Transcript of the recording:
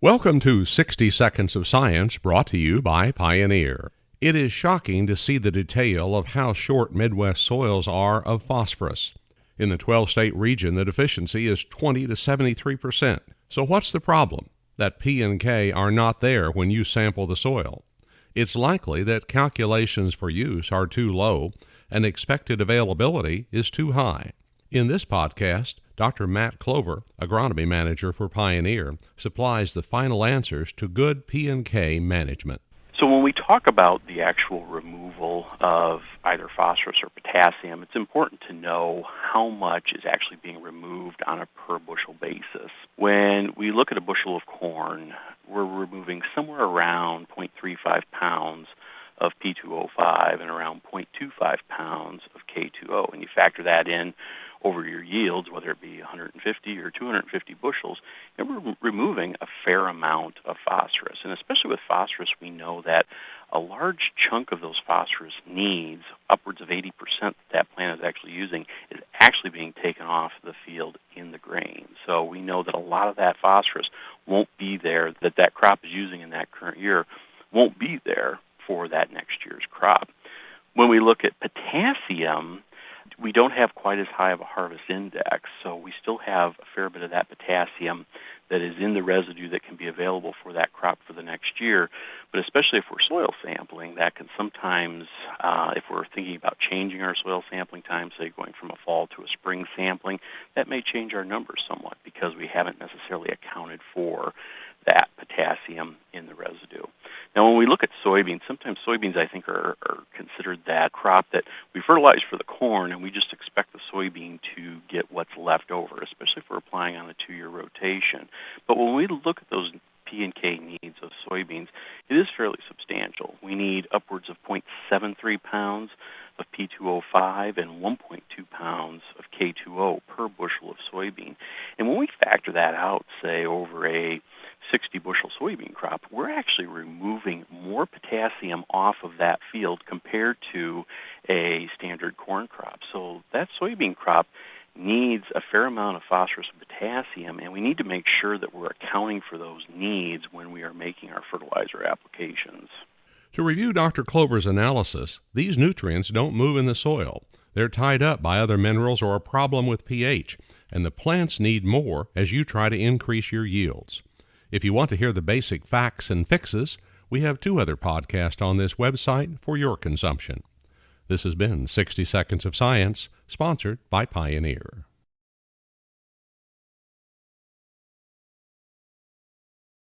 Welcome to 60 Seconds of Science, brought to you by Pioneer. It is shocking to see the detail of how short Midwest soils are of phosphorus. In the 12-state region, the deficiency is 20 to 73%. So what's the problem? That P and K are not there when you sample the soil. It's likely that calculations for use are too low and expected availability is too high. In this podcast, Dr. Matt Clover, Agronomy Manager for Pioneer, supplies the final answers to good P and K management. So when we talk about the actual removal of either phosphorus or potassium, it's important to know how much is actually being removed on a per bushel basis. When we look at a bushel of corn, we're removing somewhere around 0.35 pounds of P2O5 and around 0.25 pounds of K2O. And you factor that in over your yields, whether it be 150 or 250 bushels, and we're removing a fair amount of phosphorus. And especially with phosphorus, we know that a large chunk of those phosphorus needs, upwards of 80% that plant is actually using, is actually being taken off the field in the grain. So we know that a lot of that phosphorus won't be there, that crop is using in that current year won't be there for that next year's crop. When we look at potassium, we don't have quite as high of a harvest index, so we still have a fair bit of that potassium that is in the residue that can be available for that crop for the next year. But especially if we're soil sampling, that can sometimes, if we're thinking about changing our soil sampling time, say going from a fall to a spring sampling, that may change our numbers somewhat because we haven't necessarily accounted for that potassium in the residue. Now, when we look at soybeans, sometimes soybeans, I think, are considered that crop that we fertilize for the corn, and we just expect the soybean to get what's left over, especially if we're applying on a 2-year rotation. But when we look at those P and K needs of soybeans, it is fairly substantial. We need upwards of 0.73 pounds of P2O5 and 1.2 pounds of K2O per bushel of soybean. And when we factor that out, say, over a 60-bushel soybean crop, we're actually removing more potassium off of that field compared to a standard corn crop. So that soybean crop needs a fair amount of phosphorus and potassium, and we need to make sure that we're accounting for those needs when we are making our fertilizer applications. To review Dr. Clover's analysis, these nutrients don't move in the soil. They're tied up by other minerals or a problem with pH, and the plants need more as you try to increase your yields. If you want to hear the basic facts and fixes, we have 2 other podcasts on this website for your consumption. This has been 60 Seconds of Science, sponsored by Pioneer.